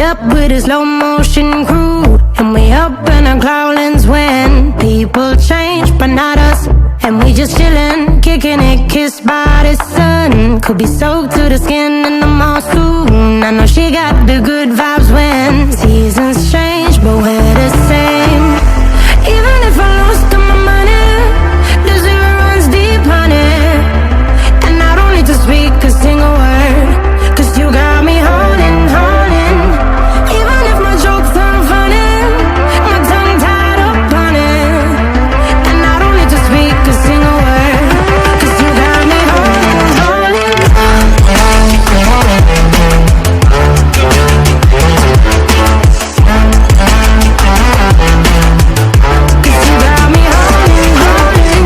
up with a slow motion crew, and we up in our growlings when people change, but not us. And we just chillin', kicking it, kissed by the sun. Could be soaked to the skin in the mall soon. I know she got the good vibes when seasons change, but we're the same. Even if I lost all my money, the zero runs deep, honey. And I don't need to speak a single word, 'cause you got me holding, holding. Even if my jokes aren't funny, my tongue tied up on it. And I don't need to speak a single word, 'cause you got me holding, holding. 'Cause you got me holding, holding.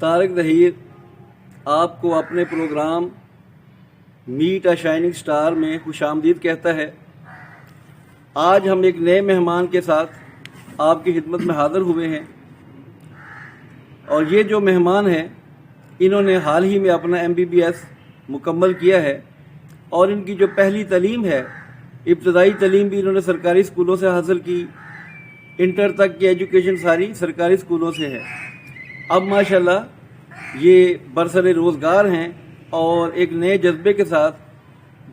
Tariq Zaheer آپ کو اپنے programme meat اے shining star میں خوش آمدید کہتا ہے۔ آج ہم ایک نئے مہمان کے ساتھ آپ کی خدمت میں حاضر ہوئے ہیں، اور یہ جو مہمان ہیں انہوں نے حال ہی میں اپنا MBBS مکمل کیا ہے، اور ان کی جو پہلی تعلیم ہے، ابتدائی تعلیم بھی انہوں نے سرکاری اسکولوں سے حاصل کی، انٹر تک کی ایجوکیشن ساری سرکاری اسکولوں سے ہے۔ اب ماشاءاللہ یہ برسر روزگار ہیں اور ایک نئے جذبے کے ساتھ،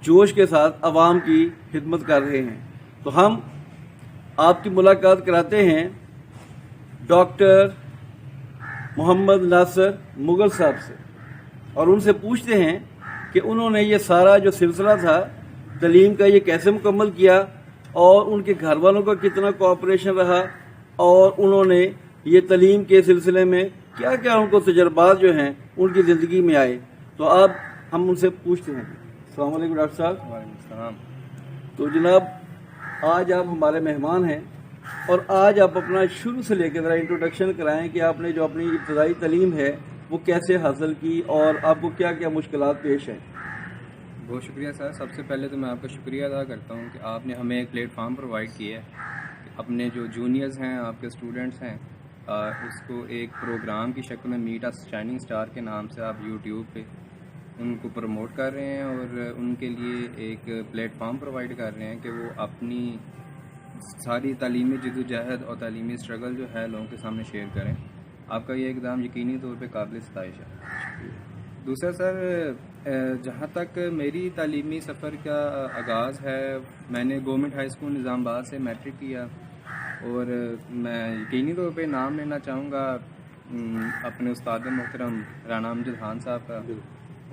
جوش کے ساتھ عوام کی خدمت کر رہے ہیں۔ تو ہم آپ کی ملاقات کراتے ہیں ڈاکٹر محمد ناصر مغل صاحب سے، اور ان سے پوچھتے ہیں کہ انہوں نے یہ سارا جو سلسلہ تھا تعلیم کا یہ کیسے مکمل کیا، اور ان کے گھر والوں کا کتنا کوآپریشن رہا، اور انہوں نے یہ تعلیم کے سلسلے میں کیا کیا ان کو تجربات جو ہیں ان کی زندگی میں آئے۔ تو اب ہم ان سے پوچھتے ہیں۔ السلام علیکم ڈاکٹر صاحب۔ وعلیکم السلام۔ تو جناب آج آپ ہمارے مہمان ہیں، اور آج آپ اپنا شروع سے لے کے ذرا انٹروڈکشن کرائیں کہ آپ نے جو اپنی ابتدائی تعلیم ہے وہ کیسے حاصل کی، اور آپ کو کیا کیا مشکلات پیش ہیں۔ بہت شکریہ سر۔ سب سے پہلے تو میں آپ کا شکریہ ادا کرتا ہوں کہ آپ نے ہمیں ایک پلیٹ فارم پرووائڈ کیا ہے، اپنے جو جونیئرز ہیں، آپ کے اسٹوڈنٹس ہیں، اس کو ایک پروگرام کی شکل میں میٹ اے شائننگ سٹار کے نام سے آپ یوٹیوب پہ ان کو پروموٹ کر رہے ہیں، اور ان کے لیے ایک پلیٹ فارم پرووائڈ کر رہے ہیں کہ وہ اپنی ساری تعلیمی جدوجہد اور تعلیمی اسٹرگل جو ہے لوگوں کے سامنے شیئر کریں۔ آپ کا یہ اقدام یقینی طور پہ قابل ستائش ہے۔ دوسرا سر، جہاں تک میری تعلیمی سفر کا آغاز ہے، میں نے گورنمنٹ ہائی اسکول نظام آباد سے میٹرک کیا، اور میں یقینی طور پہ نام لینا چاہوں گا اپنے استاد محترم رانا امجد خان صاحب کا۔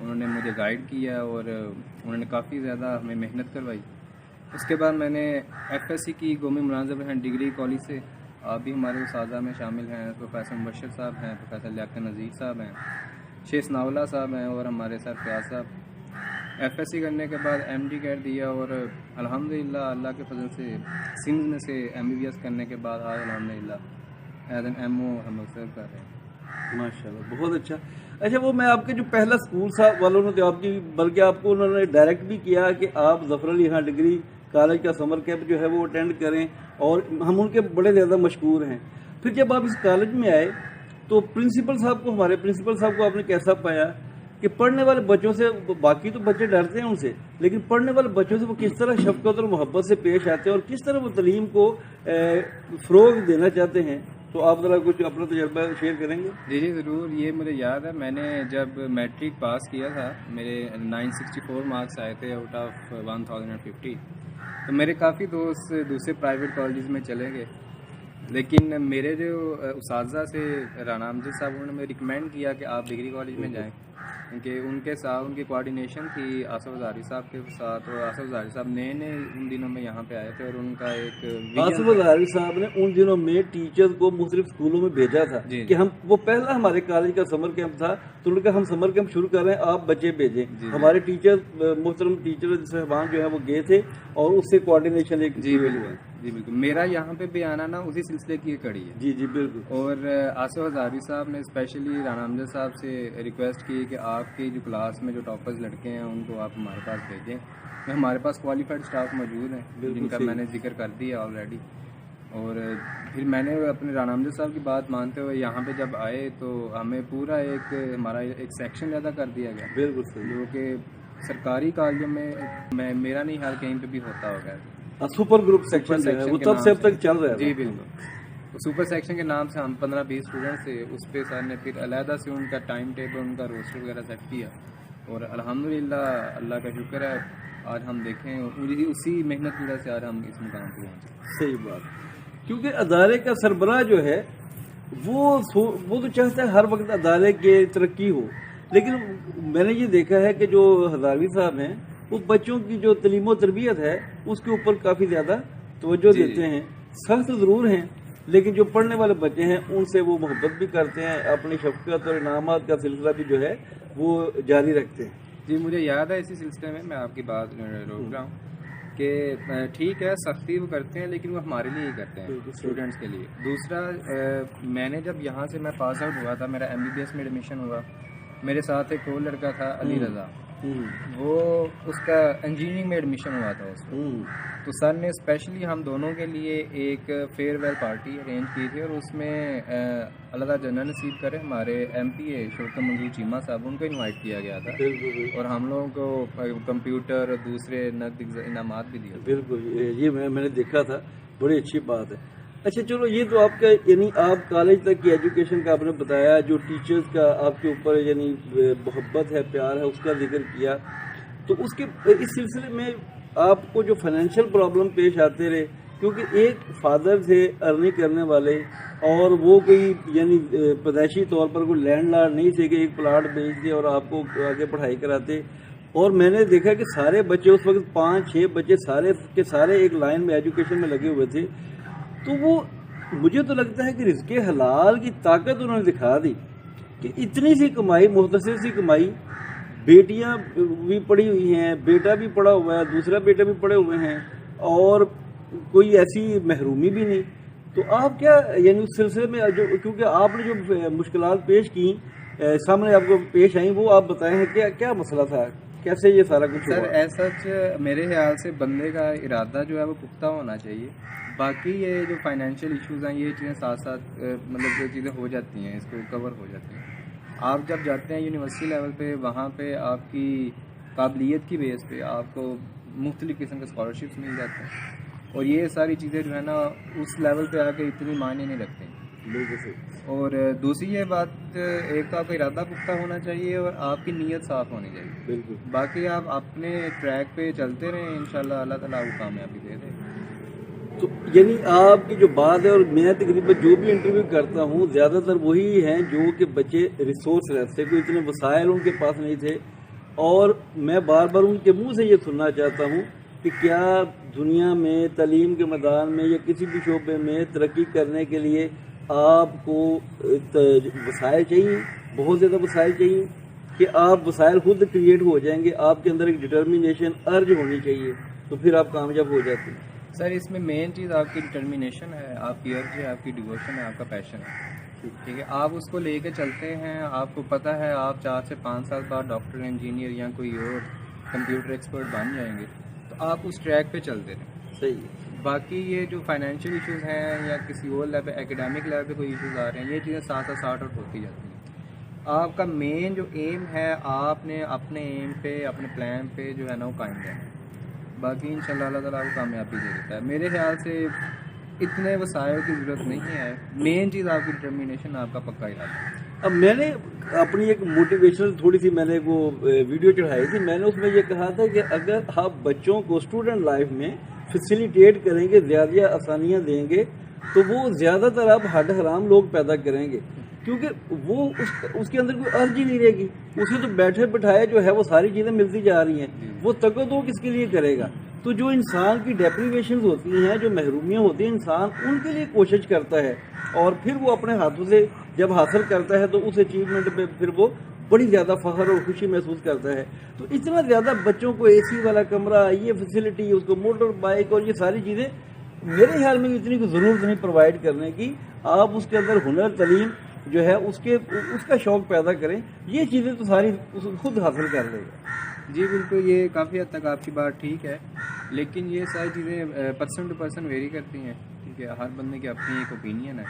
انہوں نے مجھے گائیڈ کیا، اور انہوں نے کافی زیادہ ہمیں محنت کروائی۔ اس کے بعد میں نے FSC کی گورنمنٹ ملازم الہند ڈگری کالج سے، آپ بھی ہمارے اساتذہ میں شامل ہیں، پروفیسر مبشر صاحب ہیں، پروفیسر لیاقت نذیر صاحب ہیں، شیخ ثناءاللہ صاحب ہیں، اور ہمارے سر فیاض صاحب۔ FSC کرنے کے بعد MD کر دیا، اور الحمدللہ اللہ کے فضل سے سندھ میں سے MBBS کرنے کے بعد آج الحمدللہ ایز این MO ہم سرو کر رہے ہیں۔ ماشاءاللہ بہت اچھا۔ اچھا، وہ میں آپ کے جو پہلا اسکول صاحب والوں نے تو آپ کی، بلکہ آپ کو انہوں نے ڈائریکٹ بھی کیا کہ آپ ظفر علی خان ڈگری کالج کا سمر کیمپ جو ہے وہ اٹینڈ کریں، اور ہم ان کے بڑے زیادہ مشکور ہیں۔ پھر جب آپ اس کالج میں آئے تو پرنسپل صاحب کو، ہمارے پرنسپل صاحب کو آپ نے کیسا پایا کہ پڑھنے والے بچوں سے، باقی تو بچے ڈرتے ہیں ان سے، لیکن پڑھنے والے بچوں سے وہ کس طرح شفقت اور محبت سے پیش آتے ہیں، اور کس طرح وہ تعلیم کو فروغ دینا چاہتے ہیں؟ تو آپ ذرا کچھ اپنا تجربہ شیئر کریں گے؟ جی ضرور۔ یہ مجھے یاد ہے، میں نے جب میٹرک پاس کیا تھا، میرے 964 مارکس آئے تھے آؤٹ آف 1050، تو میرے کافی دوست دوسرے پرائیویٹ کالجز میں چلے گئے، لیکن میرے جو اساتذہ سے رانا امجد صاحب، انہوں نے مجھے ریکمینڈ کیا کہ آپ ڈگری کالج میں جائیں، کیونکہ ان کے ساتھ ان کی کوآرڈینیشن تھی آصف ہزاری صاحب کے ساتھ، اور آصف ہزاری صاحب نئے ان دنوں میں یہاں پہ آئے تھے، اور ان کا ایک آصف ہزاری صاحب نے ان دنوں میں ٹیچرز کو مختلف اسکولوں میں بھیجا تھا کہ ہم، وہ پہلا ہمارے کالج کا سمر کیمپ تھا، تو ان کا ہم سمر کیمپ شروع کر رہے ہیں، آپ بچے بھیجیں۔ ہمارے ٹیچر، محترم ٹیچر صاحبان جو ہے وہ گئے تھے، اور اس سے کوآرڈینیشن ایک جی بالکل میرا یہاں پہ بھی آنا نا اسی سلسلے کی کڑی ہے۔ جی بالکل۔ اور آصف ہزاری صاحب نے اسپیشلی رانا امجد صاحب سے ریکویسٹ کی کہ آپ کی جو کلاس میں جو ٹاپرز لڑکے ہیں ان کو آپ ہمارے پاس بھیجیں۔ ہمارے پاس کوالیفائڈ اسٹاف موجود ہیں جن کا میں نے ذکر کر دیا آلریڈی۔ اور پھر میں نے اپنے رانا امجد صاحب کی بات مانتے ہوئے یہاں پہ جب آئے تو ہمیں پورا ہمارا ایک سیکشن زیادہ کر دیا گیا، بالکل صحیح، جو کہ سرکاری کالجوں میں میرا نہیں حال کہیں پہ بھی ہوتا ہوگا، سپر گروپ سیکشن جو ہے وہ تب سے اب تک چل رہا ہے. جی بالکل. تو سپر سیکشن کے نام سے ہم 15-20 اسٹوڈنٹس تھے، اس پہ سر نے پھر علیحدہ سے ان کا ٹائم ٹیبل، ان کا روسٹر وغیرہ سیٹ کیا، اور الحمدللہ اللہ کا شکر ہے آج ہم دیکھیں اسی محنت کی وجہ سے آج ہم اس مقام پہ پہنچے. صحیح بات، کیونکہ ادارے کا سربراہ جو ہے وہ تو چاہتا ہے ہر وقت ادارے کی ترقی ہو، لیکن میں نے یہ دیکھا ہے کہ جو ہزاروی صاحب ہیں وہ بچوں کی جو تعلیم و تربیت ہے اس کے اوپر کافی زیادہ توجہ دیتے ہیں. سخت ضرور ہیں لیکن جو پڑھنے والے بچے ہیں ان سے وہ محبت بھی کرتے ہیں، اپنی شفقت اور انعامات کا سلسلہ بھی جو ہے وہ جاری رکھتے ہیں. جی مجھے یاد ہے اسی سلسلے میں آپ کی بات روک رہا ہوں کہ ٹھیک ہے سختی وہ کرتے ہیں لیکن وہ ہمارے لیے ہی کرتے ہیں، اسٹوڈنٹس کے لیے. دوسرا میں نے جب یہاں سے میں پاس آؤٹ ہوا تھا، میرا MBBS میں ایڈمیشن ہوا، میرے ساتھ ایک اور لڑکا تھا علی رضا، وہ اس کا انجینئرنگ میں ایڈمیشن ہوا تھا اس وقت. تو سر نے اسپیشلی ہم دونوں کے لیے ایک فیئر ویل پارٹی ارینج کی تھی، اور اس میں اللہ تعالیٰ جنت نصیب کرے ہمارے MPA شوکت منظور چیمہ صاحب ان کو انوائٹ کیا گیا تھا، اور ہم لوگوں کو کمپیوٹر اور دوسرے نقد انعامات بھی دیے. بالکل، یہ میں نے دیکھا تھا، بڑی اچھی بات ہے. اچھا چلو، یہ تو آپ کا یعنی آپ کالج تک کی ایجوکیشن کا آپ نے بتایا، جو ٹیچرز کا آپ کے اوپر یعنی محبت ہے، پیار ہے، اس کا ذکر کیا. تو اس سلسلے میں آپ کو جو فائنینشیل پرابلم پیش آتے رہے، کیونکہ ایک فادر تھے ارننگ کرنے والے، اور وہ کوئی یعنی پیدائشی طور پر کوئی لینڈ لارڈ نہیں تھے کہ ایک پلاٹ بیچ دے اور آپ کو آگے پڑھائی کراتے. اور میں نے دیکھا کہ سارے بچے اس وقت 5-6 بچے سارے کے سارے ایک لائن میں ایجوکیشن میں لگے ہوئے تھے. تو وہ مجھے تو لگتا ہے کہ رزق حلال کی طاقت انہوں نے دکھا دی کہ اتنی سی کمائی، مختصر سی کمائی، بیٹیاں بھی پڑھی ہوئی ہیں، بیٹا بھی پڑھا ہوا ہے، دوسرا بیٹا بھی پڑھے ہوئے ہیں، اور کوئی ایسی محرومی بھی نہیں. تو آپ کیا یعنی اس سلسلے میں جو کیونکہ آپ نے جو مشکلات پیش کی سامنے آپ کو پیش آئیں، وہ آپ بتائیں کہ کیا مسئلہ تھا، کیسے یہ سارا کچھ سر؟ ایسا میرے خیال سے بندے کا ارادہ جو ہے وہ پختہ ہونا چاہیے. باقی یہ جو فائنینشیل ایشوز ہیں یہ چیزیں ساتھ ساتھ مطلب جو چیزیں ہو جاتی ہیں اس کو کور ہو جاتی ہیں. آپ جب جاتے ہیں یونیورسٹی لیول پہ، وہاں پہ آپ کی قابلیت کی بیس پہ آپ کو مختلف قسم کے اسکالرشپس مل جاتے ہیں، اور یہ ساری چیزیں جو ہے نا اس لیول پہ آ کے اتنی معنی نہیں رکھتے. اور دوسری یہ بات، ایک تو آپ کا ارادہ پختہ ہونا چاہیے اور آپ کی نیت صاف ہونی چاہیے. بالکل. باقی آپ اپنے ٹریک پہ چلتے رہیں، انشاءاللہ اللہ تعالیٰ آپ کو کامیابی دے دے. تو یعنی آپ کی جو بات ہے، اور میں تقریباً جو بھی انٹرویو کرتا ہوں زیادہ تر وہی ہیں جو کہ بچے ریسورس لیس تھے، کوئی اتنے وسائل ان کے پاس نہیں تھے. اور میں بار بار ان کے منہ سے یہ سننا چاہتا ہوں کہ کیا دنیا میں تعلیم کے میدان میں یا کسی بھی شعبے میں ترقی کرنے کے لیے آپ کو وسائل چاہیے، بہت زیادہ وسائل چاہیے، کہ آپ وسائل خود کریٹ ہو جائیں گے، آپ کے اندر ایک ڈٹرمینیشن ارج ہونی چاہیے، تو پھر آپ کامیاب ہو جاتے ہیں. سر اس میں مین چیز آپ کی ڈٹرمینیشن ہے، آپ کی ارج ہے، آپ کی ڈیووشن ہے، آپ کا پیشن ہے. ٹھیک ہے، آپ اس کو لے کے چلتے ہیں، آپ کو پتہ ہے آپ 4 سے 5 سال بعد ڈاکٹر، انجینئر یا کوئی اور کمپیوٹر ایکسپرٹ بن جائیں گے، تو آپ اس ٹریک پہ چلتے رہیں. صحیح ہے. باقی یہ جو فائنینشیل ایشوز ہیں یا کسی اور لیول پہ اکیڈیمک لیول پہ کوئی ایشوز آ رہے ہیں، یہ چیزیں ساتھ ساتھ سارٹ آؤٹ ہوتی جاتی ہیں. آپ کا مین جو ایم ہے، آپ نے اپنے ایم پہ، اپنے پلان پہ جو ہے نا وہ قائم رہنا. باقی انشاءاللہ اللہ تعالیٰ کو کامیابی دے دیتا ہے. میرے خیال سے اتنے وسائل کی ضرورت نہیں ہے، مین چیز آپ کی ڈٹرمینیشن، آپ کا پکا ارادہ. اب میں نے اپنی ایک موٹیویشنل تھوڑی سی میں نے وہ ویڈیو چڑھائی تھی، میں نے اس میں یہ کہا تھا کہ اگر آپ بچوں کو اسٹوڈنٹ لائف میں فیسیلیٹیٹ کریں گے، زیادہ آسانیاں دیں گے، تو وہ زیادہ تر آپ حد حرام لوگ پیدا کریں گے، کیونکہ وہ اس کے اندر کوئی عرض ہی نہیں رہے گی. اسے تو بیٹھے بٹھائے جو ہے وہ ساری چیزیں ملتی جا رہی ہیں، وہ تقدو کس کے لیے کرے گا. تو جو انسان کی ڈیپریویشنز ہوتی ہیں، جو محرومیاں ہوتی ہیں، انسان ان کے لیے کوشش کرتا ہے، اور پھر وہ اپنے ہاتھوں سے جب حاصل کرتا ہے تو اس اچیومنٹ پہ پھر وہ بڑی زیادہ فخر اور خوشی محسوس کرتا ہے. تو اتنا زیادہ بچوں کو اے سی والا کمرہ، یہ فیسلٹی، اس کو موٹر بائک اور یہ ساری چیزیں میرے خیال میں اتنی کوئی ضرورت نہیں پرووائڈ کرنے کی. آپ اس کے اندر ہنر، تعلیم جو ہے اس کا شوق پیدا کریں، یہ چیزیں تو ساری خود حاصل کر لے گا. جی بالکل، یہ کافی حد تک آپ کی بات ٹھیک ہے، لیکن یہ ساری چیزیں پرسن ٹو پرسن ویری کرتی ہیں. ٹھیک ٹھیک ہے, ہر بندے کی اپنی ایک اوپینین ہے,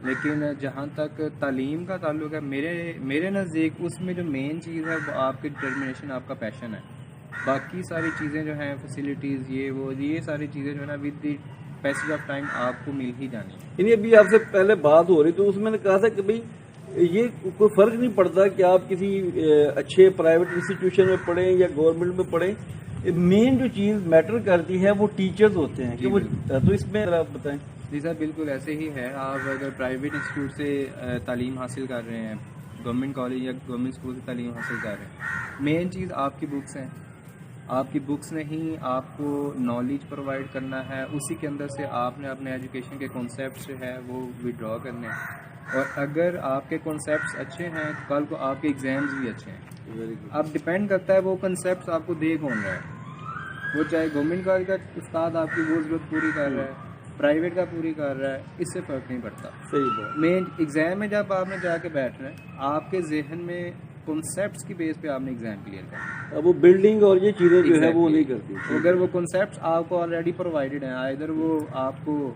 لیکن جہاں تک تعلیم کا تعلق ہے میرے نزدیک اس میں جو مین چیز ہے وہ آپ کی ڈٹرمنیشن, آپ کا پیشن ہے. باقی ساری چیزیں جو ہیں فیسلٹیز یہ ساری چیزیں جو ہے نا with the passage of time آپ کو مل ہی جانی ہے. یعنی ابھی آپ سے پہلے بات ہو رہی تو اس میں نے کہا تھا کہ بھئی یہ کوئی فرق نہیں پڑتا کہ آپ کسی اچھے پرائیویٹ انسٹیٹیوشن میں پڑھیں یا گورنمنٹ میں پڑھیں, مین جو چیز میٹر کرتی ہے وہ ٹیچرز ہوتے ہیں کہ وہ, تو اس میں آپ بتائیں. جی سر بالکل ایسے ہی ہے. آپ اگر پرائیویٹ انسٹیٹیوٹ سے تعلیم حاصل کر رہے ہیں, گورنمنٹ کالج یا گورنمنٹ اسکول سے تعلیم حاصل کر رہے ہیں, مین چیز آپ کی بکس ہیں. آپ کی بکس نہیں, آپ کو نالج پرووائڈ کرنا ہے, اسی کے اندر سے آپ نے اپنے ایجوکیشن کے کانسیپٹس جو ہے وہ وڈرا کرنے ہیں. اور اگر آپ کے کانسیپٹس اچھے ہیں تو کل کو آپ کے ایگزامز بھی اچھے ہیں. اب ڈپینڈ کرتا ہے وہ کنسیپٹس آپ کو دے کون رہا ہے, وہ چاہے گورنمنٹ کالج کا استاد آپ کی وہ ضرورت پوری کر رہا ہے, پرائیویٹ کا پوری کر رہا ہے, اس سے فرق نہیں پڑتا. صحیح بات. مین ایگزام میں جب آپ نے جا کے بیٹھنا ہے, آپ کے ذہن میں کنسیپٹس کی بیس پہ آپ نے ایگزام کلیئر کرنا. اب وہ بلڈنگ اور یہ چیزیں جو ہے وہ نہیں کرتی. اگر وہ کنسیپٹس آپ کو آلریڈی پرووائڈڈ ہیں, ادھر وہ آپ کو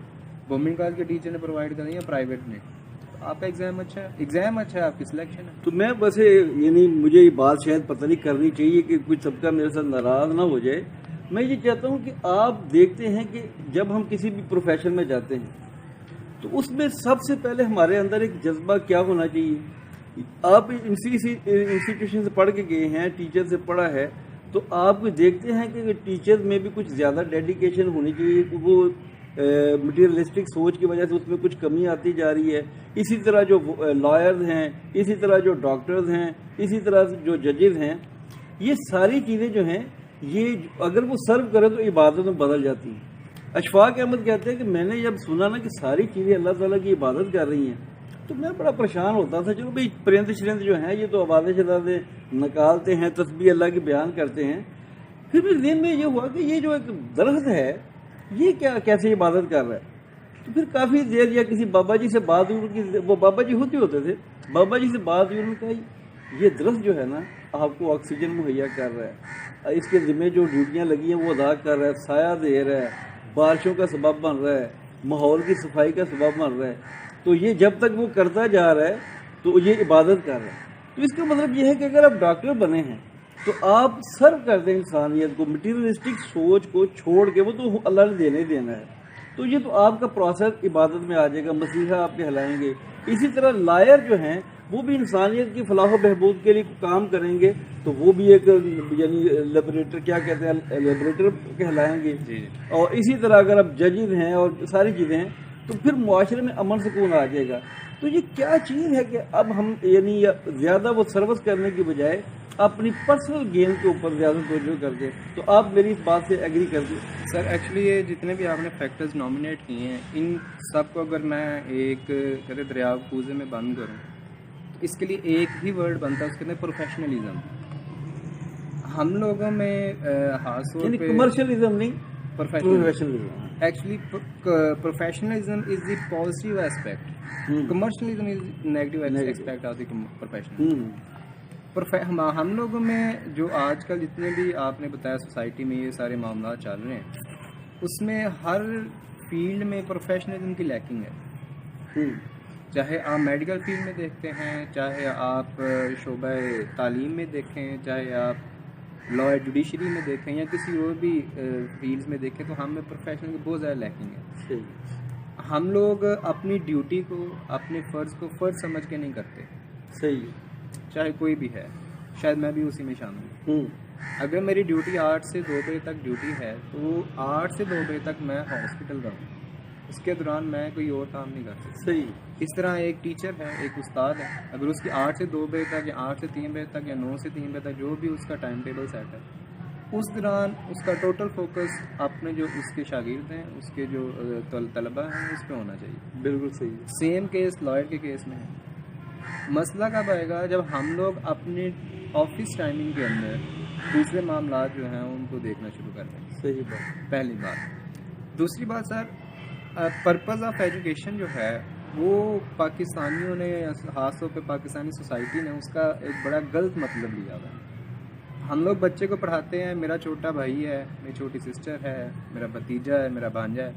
گورنمنٹ کالج کے ٹیچر نے پرووائڈ کرنی ہے پرائیویٹ نے, آپ کا ایگزام اچھا ہے, آپ کی سلیکشن ہے. تو میں بس یعنی مجھے یہ بات شاید پتہ نہیں کرنی چاہیے کہ کچھ سب کا میرے ساتھ ناراض نہ ہو جائے. میں یہ چاہتا ہوں کہ آپ دیکھتے ہیں کہ جب ہم کسی بھی پروفیشن میں جاتے ہیں تو اس میں سب سے پہلے ہمارے اندر ایک جذبہ کیا ہونا چاہیے. آپ انسٹیٹیوشن سے پڑھ کے گئے ہیں, ٹیچر سے پڑھا ہے, تو آپ دیکھتے ہیں کہ ٹیچر میں بھی کچھ زیادہ ڈیڈیکیشن ہونی چاہیے. وہ مٹیریلسٹک سوچ کی وجہ سے اس میں کچھ کمی آتی جا رہی ہے. اسی طرح جو لائرز ہیں, اسی طرح جو ڈاکٹرز ہیں, اسی طرح جو ججز ہیں, یہ ساری چیزیں جو ہیں یہ اگر وہ سرو کرے تو عبادت میں بدل جاتی ہیں. اشفاق احمد کہتے ہیں کہ میں نے جب سنا نا کہ ساری چیزیں اللہ تعالیٰ کی عبادت کر رہی ہیں تو میں بڑا پریشان ہوتا تھا. چلو بھائی پرند شرند جو ہیں یہ تو آوازیں شدازیں نکالتے ہیں, تسبیح اللہ کی بیان کرتے ہیں. پھر بھی ذہن میں یہ ہوا کہ یہ جو ایک درخت ہے یہ کیسے عبادت کر رہا ہے. تو پھر کافی دیر یا کسی بابا جی سے بات ہوئی, وہ بابا جی ہوتے تھے, بابا جی سے بات ہوئی, انہوں نے کہا یہ درخت جو ہے نا آپ کو آکسیجن مہیا کر رہا ہے, اس کے ذمہ جو ڈیوٹیاں لگی ہیں وہ ادا کر رہا ہے, سایہ دے رہا ہے, بارشوں کا سبب بن رہا ہے, ماحول کی صفائی کا سبب بن رہا ہے. تو یہ جب تک وہ کرتا جا رہا ہے تو یہ عبادت کر رہا ہے. تو اس کا مطلب یہ ہے کہ اگر آپ ڈاکٹر بنے ہیں تو آپ سرو کر دیں انسانیت کو, مٹیریلسٹک سوچ کو چھوڑ کے, وہ تو اللہ نے دینا ہی دینا ہے. تو یہ تو آپ کا پروسیس عبادت میں آ جائے گا, مسیحا آپ کہلائیں گے. اسی طرح لائر جو ہیں وہ بھی انسانیت کی فلاح و بہبود کے لیے کام کریں گے, تو وہ بھی ایک یعنی لیبریٹر, کیا کہتے ہیں, لیبریٹر کہلائیں گے. اور اسی طرح اگر آپ ججز ہیں اور ساری چیزیں ہیں تو پھر معاشرے میں امن سکون آ جائے گا. تو یہ کیا چیز ہے کہ اب ہم یعنی زیادہ وہ سروس کرنے کی بجائے اپنی پرسنل گین کے اوپر زیادہ توجہ کر دیں. تو آپ میری اس بات سے ایگری کر دیں. سر ایکچولی یہ جتنے بھی آپ نے فیکٹرز نامینیٹ کیے ہیں ان سب کو اگر میں ایک کہتے دریا کوزے میں بند کروں تو اس کے لیے ایک ہی ورڈ بنتا ہے, اس کے اندر پروفیشنلزم. ہم لوگوں میں خاص طور پہ کمرشلزم نہیں, professionalism. Actually professionalism is the positive aspect, commercialism is negative aspect of the professional. ہم لوگوں میں جو آج کل جتنے بھی آپ نے بتایا سوسائٹی میں یہ سارے معاملات چل رہے ہیں, اس میں ہر فیلڈ میں پروفیشنلزم کی لیکنگ ہے. چاہے آپ میڈیکل فیلڈ میں دیکھتے ہیں, چاہے آپ شعبہ تعلیم میں دیکھیں, چاہے آپ لا جوڈیشری میں دیکھیں یا کسی اور بھی فیلڈز میں دیکھیں, تو ہم میں پروفیشنل کی بہت زیادہ لیکنگ ہے. ہم لوگ اپنی ڈیوٹی کو, اپنے فرض کو فرض سمجھ کے نہیں کرتے. صحیح, چاہے کوئی بھی ہے, شاید میں بھی اسی میں شامل ہوں. اگر میری ڈیوٹی 8 سے 2 بجے تک ڈیوٹی ہے تو 8 سے 2 بجے تک میں ہاسپٹل رہوں, اس کے دوران میں کوئی اور کام نہیں کر سکتا. صحیح. اس طرح ایک ٹیچر ہے, ایک استاد ہے, اگر اس کی 8 سے 2 بجے تک یا 8 سے 3 بجے تک یا 9 سے 3 بجے تک جو بھی اس کا ٹائم ٹیبل سیٹ ہے, اس دوران اس کا ٹوٹل فوکس اپنے جو اس کے شاگرد ہیں, اس کے جو طلبہ ہیں, اس پہ ہونا چاہیے. بالکل صحیح. سیم کیس لائر کے کیس میں ہے. مسئلہ کب آئے گا جب ہم لوگ اپنے آفس ٹائمنگ کے اندر دوسرے معاملات جو ہیں ان کو دیکھنا شروع کر دیں. صحیح بات. پہلی بات. دوسری بات سر, پرپز آف ایجوکیشن جو ہے وہ پاکستانیوں نے, خاص طور پہ پاکستانی سوسائٹی نے, اس کا ایک بڑا غلط مطلب لیا ہوا ہے. ہم لوگ بچے کو پڑھاتے ہیں, میرا چھوٹا بھائی ہے, میری چھوٹی سسٹر ہے, میرا بھتیجا ہے, میرا بھانجا ہے,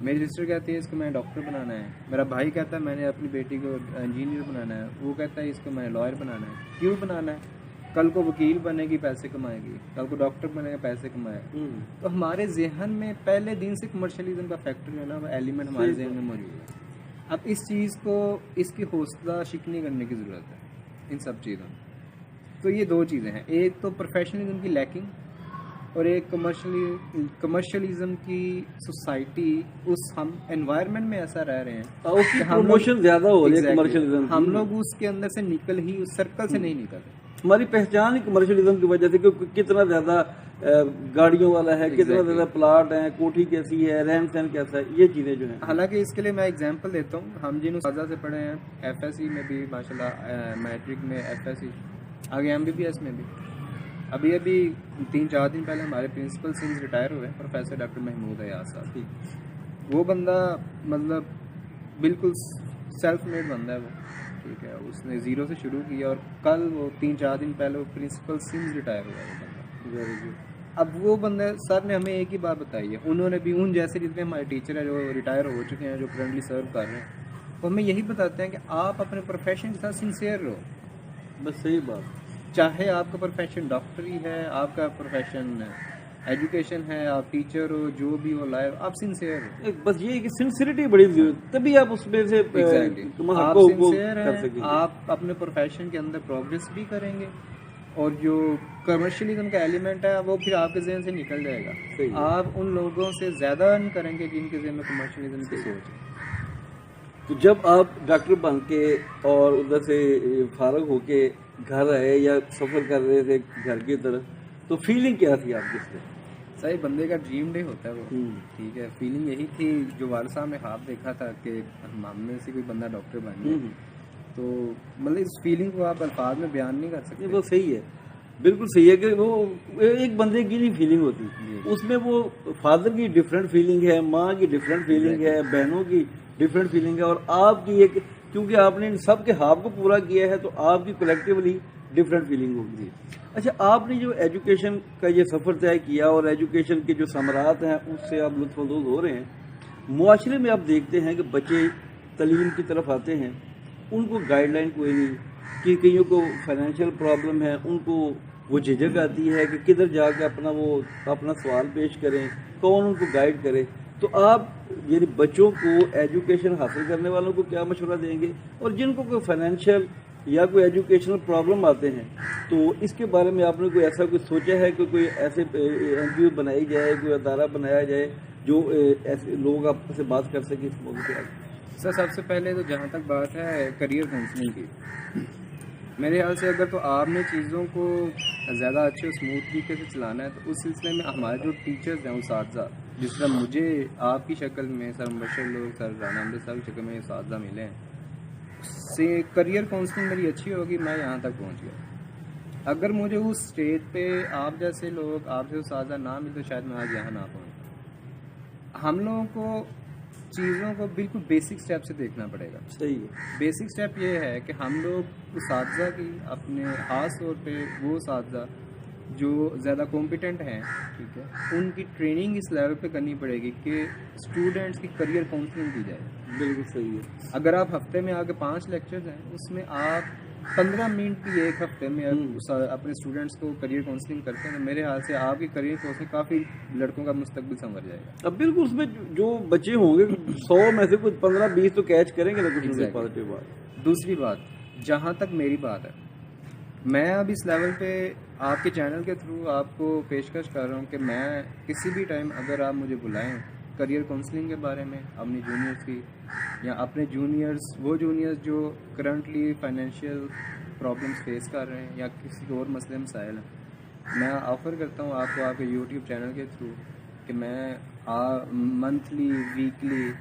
میری سسٹر کہتی ہے اس کو میں نے ڈاکٹر بنانا ہے, میرا بھائی کہتا ہے میں نے اپنی بیٹی کو انجینئر بنانا ہے, وہ کہتا ہے اس کو میں نے لائر بنانا ہے. کیوں بنانا ہے؟ کل کو وکیل بنے گی پیسے کمائے گی, کل کو ڈاکٹر بنے گا پیسے کمائے گا. تو ہمارے ذہن میں پہلے دن سے کمرشلزم کا فیکٹر جو ہے نا وہ ایلیمنٹ ہمارے ذہن میں موجود ہے. اب اس چیز کو اس کی حوصلہ شکنی کرنے کی ضرورت ہے ان سب چیزوں میں. تو یہ دو چیزیں ہیں, ایک تو پروفیشنلزم کی لیکنگ اور ایک کمرشلزم کی سوسائٹی, اس ہم انوائرمنٹ میں ایسا رہ رہے ہیں اس کی پروموشن زیادہ ہو رہی ہے کمرشلزم, ہم لوگ اس کے اندر سے نکل ہی اس سرکل سے نہیں نکل رہے. ہماری پہچان ہی کمرشلزم کی وجہ سے کہ کتنا زیادہ گاڑیوں والا ہے, کتنا زیادہ پلاٹ ہیں, کوٹھی کیسی ہے, رہن سہن کیسا ہے, یہ چیزیں جو ہیں. حالانکہ اس کے لیے میں ایگزامپل دیتا ہوں, ہم جن اساتذہ سے پڑھے ہیں ایف ایس سی میں بھی ماشاءاللہ, میٹرک میں ایف ایس سی, آگے ایم بی بی ایس میں بھی. ابھی 3-4 دن پہلے ہمارے پرنسپل سنگھ ریٹائر ہوئے, پروفیسر ڈاکٹر محمود ایاز صاحب. وہ بندہ مطلب بالکل سیلف میڈ بندہ ہے وہ, ٹھیک ہے, اس نے زیرو سے شروع کیا اور کل وہ 3-4 دن پہلے وہ پرنسپل سنگھ ریٹائر ہوا وہ بندہ. اب وہ بندہ سر نے ہمیں ایک ہی بات بتائی ہے, انہوں نے بھی ان جیسے جتنے ہمارے ٹیچر ہیں جو ریٹائر ہو چکے ہیں, جو کرنٹلی سرو کر رہے ہیں, وہ ہمیں یہی بتاتے ہیں کہ آپ اپنے پروفیشن کے ساتھ سنسیئر رہو. بس صحیح بات, چاہے آپ کا پروفیشن ڈاکٹری ہے, آپ کا پروفیشن ایجوکیشن ہے, آپ ٹیچر ہو, جو بھی ہو لائف, آپ سنسیئر ہو. بس یہ کہ سنسیئرٹی بڑی ضرورت, تبھی آپ اس میں سے آپ سنسیئر ہیں, آپ اپنے پروفیشن کے اندر پروگریس بھی کریں گے, اور جو کمرشلزم کا ایلیمنٹ ہے وہ پھر آپ کے ذہن سے نکل جائے گا. آپ ان لوگوں سے زیادہ ارن کریں گے جن کے ذہن میں کمرشلزم کی سوچ ہے. تو جب آپ ڈاکٹر بن کے اور ادھر سے فارغ ہو کے گھر آئے یا سفر کر رہے تھے گھر کی طرف, تو فیلنگ کیا تھی آپ کی؟ صحیح بندے کا ڈریم ڈے ہوتا ہے وہ, ٹھیک ہے. فیلنگ یہی تھی جو والد صاحب نے خواب دیکھا تھا کہ ہم میں سے کوئی بندہ ڈاکٹر بن جائے, تو مطلب اس فیلنگ کو آپ الفاظ میں بیان نہیں کر سکتے. وہ صحیح ہے, بالکل صحیح ہے کہ وہ ایک بندے کی نہیں فیلنگ ہوتی, اس میں وہ فادر کی ڈفرینٹ فیلنگ ہے, ماں کی ڈفرینٹ فیلنگ ہے, بہنوں کی ڈفرینٹ فیلنگ ہے, اور آپ کی ایک, کیونکہ آپ نے ان سب کے خواب کو پورا کیا ہے تو آپ کی کلیکٹیولی ڈفرینٹ فیلنگ ہوگی. اچھا, آپ نے جو ایجوکیشن کا یہ سفر طے کیا اور ایجوکیشن کے جو ثمرات ہیں اس سے آپ لطف اندوز ہو رہے ہیں, معاشرے میں آپ دیکھتے ہیں کہ بچے تعلیم کی طرف آتے ہیں, ان کو گائیڈ لائن کوئی نہیں, کہ کئیوں کو فائنینشیل پرابلم ہے, ان کو وہ جھجک آتی ہے کہ کدھر جا کے اپنا سوال پیش کریں, کون ان کو گائیڈ کرے. تو آپ یعنی بچوں کو ایجوکیشن حاصل کرنے والوں کو کیا مشورہ دیں گے, اور جن کو کوئی فائنینشیل یا کوئی ایجوکیشنل پرابلم آتے ہیں تو اس کے بارے میں آپ نے کوئی ایسا کچھ سوچا ہے کہ کوئی ایسے این جی او بنائی جائے, کوئی ادارہ بنایا جائے جو ایسے لوگ آپ سے بات کر سکیں اس موضوع پہ؟ سر سب سے پہلے تو جہاں تک بات ہے کریئر کاؤنسلنگ کی, میرے خیال سے اگر تو آپ نے چیزوں کو زیادہ اچھے اسموتھ طریقے سے چلانا ہے تو اس سلسلے میں ہمارے جو ٹیچرز ہیں اساتذہ, جس طرح مجھے آپ کی شکل میں سر مبشر لوگ, سر رانا امجد صاحب کی شکل میں اساتذہ ملے ہیں, سے کریئر کاؤنسلنگ میری اچھی ہوگی, میں یہاں تک پہنچ گیا. اگر مجھے اس اسٹیج پہ آپ جیسے لوگ, آپ سے اساتذہ نہ ملتے شاید میں آج یہاں نہ پہنچتا. ہم لوگوں کو چیزوں کو بالکل بیسک سٹیپ سے دیکھنا پڑے گا. صحیح ہے. بیسک سٹیپ یہ ہے کہ ہم لوگ اساتذہ کی اپنے خاص طور پہ وہ اساتذہ جو زیادہ کمپیٹنٹ ہیں, ٹھیک ہے, ان کی ٹریننگ اس لیول پہ کرنی پڑے گی کہ اسٹوڈنٹس کی کریئر کاؤنسلنگ کی جائے. بالکل صحیح ہے. اگر آپ ہفتے میں آگے 5 لیکچرز ہیں, اس میں آپ 15 منٹ کی ایک ہفتے میں اپنے اسٹوڈنٹس کو کریئر کاؤنسلنگ کرتے ہیں تو میرے خیال سے آپ کی کریئر کاؤنسلنگ کافی لڑکوں کا مستقبل سنور جائے گا. اب بالکل اس میں جو بچے ہوں گے 100 میں سے کچھ 15-20 تو کیچ کریں گے نا کچھ پازیٹیو بات. دوسری بات, جہاں تک میری بات ہے, میں اب اس لیول پہ آپ کے چینل کے تھرو آپ کو پیشکش کر رہا ہوں کہ میں کسی بھی ٹائم اگر آپ مجھے بلائیں کریئر کاؤنسلنگ کے بارے میں اپنی جونیئرس کی, یا اپنے جونیئرس, وہ جونیئرس جو کرنٹلی فائنینشیل پرابلمس فیس کر رہے ہیں یا کسی اور مسئلے مسائل ہیں, میں آفر کرتا ہوں آپ کو آپ کے یوٹیوب چینل کے تھرو کہ میں منتھلی, ویکلی,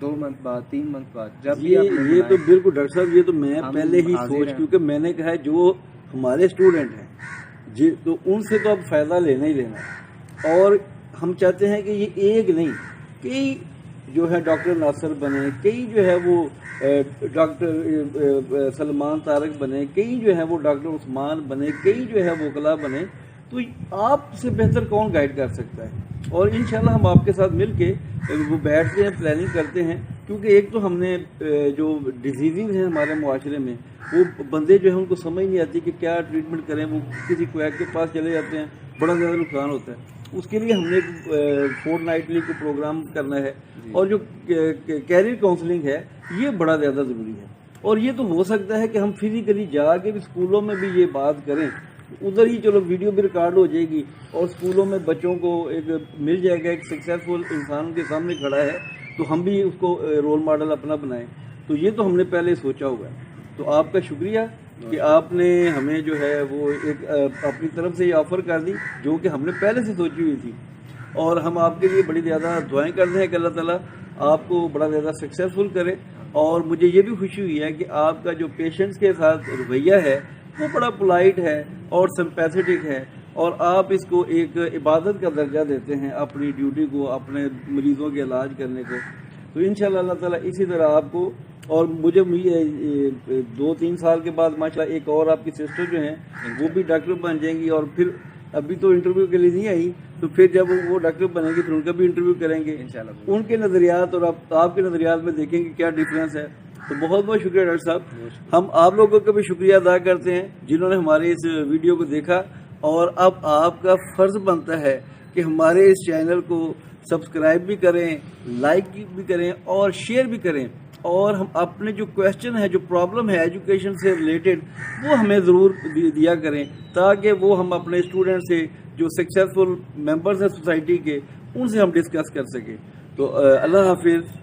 2 منتھ بعد, 3 منتھ بعد, جب یہ تو بالکل ڈاکٹر صاحب, یہ تو میں پہلے ہی سوچ, کیونکہ میں نے کہا ہے جو ہمارے اسٹوڈنٹ ہیں تو ان سے تو اب فائدہ لینا ہی لینا ہے, اور ہم چاہتے ہیں کہ یہ ایک نہیں, کئی جو ہے ڈاکٹر ناصر بنے, کئی جو ہے وہ ڈاکٹر سلمان طارق بنے, کئی جو ہے وہ ڈاکٹر عثمان بنے, کئی جو ہے وکلا بنے. تو آپ سے بہتر کون گائیڈ کر سکتا ہے. اور انشاءاللہ ہم آپ کے ساتھ مل کے وہ بیٹھتے ہیں, پلاننگ کرتے ہیں, کیونکہ ایک تو ہم نے جو ڈیزیزز ہیں ہمارے معاشرے میں, وہ بندے جو ہیں ان کو سمجھ نہیں آتی کہ کیا ٹریٹمنٹ کریں, وہ کسی کویک کے پاس چلے جاتے ہیں, بڑا زیادہ نقصان ہوتا ہے. اس کے لیے ہم نے فورٹ نائٹلی کو پروگرام کرنا ہے, اور جو کیریئر کاؤنسلنگ ہے یہ بڑا زیادہ ضروری ہے. اور یہ تو ہو سکتا ہے کہ ہم فزیکلی جا کے بھی اسکولوں میں بھی یہ بات کریں, ادھر ہی چلو ویڈیو بھی ریکارڈ ہو جائے گی اور اسکولوں میں بچوں کو ایک مل جائے گا, ایک سکسیزفل انسان کے سامنے کھڑا ہے تو ہم بھی اس کو رول ماڈل اپنا بنائیں. تو یہ تو ہم نے پہلے سوچا ہوا ہے. تو آپ کا شکریہ کہ آپ نے ہمیں جو ہے وہ ایک اپنی طرف سے یہ آفر کر دی, جو کہ ہم نے پہلے سے سوچی ہوئی تھی. اور ہم آپ کے لیے بڑی زیادہ دعائیں کرتے ہیں کہ اللہ تعالیٰ آپ کو بڑا زیادہ سکسیزفل کرے. اور مجھے یہ بھی خوشی ہوئی ہے کہ آپ کا جو پیشنٹس کے ساتھ رویہ ہے وہ بڑا پولائٹ ہے اور سمپیتھیٹک ہے, اور آپ اس کو ایک عبادت کا درجہ دیتے ہیں اپنی ڈیوٹی کو, اپنے مریضوں کے علاج کرنے کو. تو انشاءاللہ اللہ تعالیٰ اسی طرح آپ کو, اور مجھے 2-3 سال کے بعد ماشاءاللہ ایک اور آپ کی سسٹر جو ہیں وہ بھی ڈاکٹر بن جائیں گی, اور پھر ابھی تو انٹرویو کے لیے نہیں آئی, تو پھر جب وہ ڈاکٹر بنیں گی پھر ان کا بھی انٹرویو کریں گے انشاءاللہ. ان کے نظریات اور آپ کے نظریات میں دیکھیں گے کیا ڈفرینس ہے. تو بہت بہت شکریہ ڈاکٹر صاحب. ہم آپ لوگوں کا بھی شکریہ ادا کرتے ہیں جنہوں نے ہمارے اس ویڈیو کو دیکھا, اور اب آپ کا فرض بنتا ہے کہ ہمارے اس چینل کو سبسکرائب بھی کریں, لائک بھی کریں اور شیئر بھی کریں. اور ہم اپنے جو کویشچن ہے, جو پرابلم ہے ایجوکیشن سے ریلیٹڈ, وہ ہمیں ضرور دیا کریں, تاکہ وہ ہم اپنے اسٹوڈنٹ سے جو سکسیزفل ممبرز ہیں سوسائٹی کے, ان سے ہم ڈسکس کر سکیں. تو اللہ حافظ.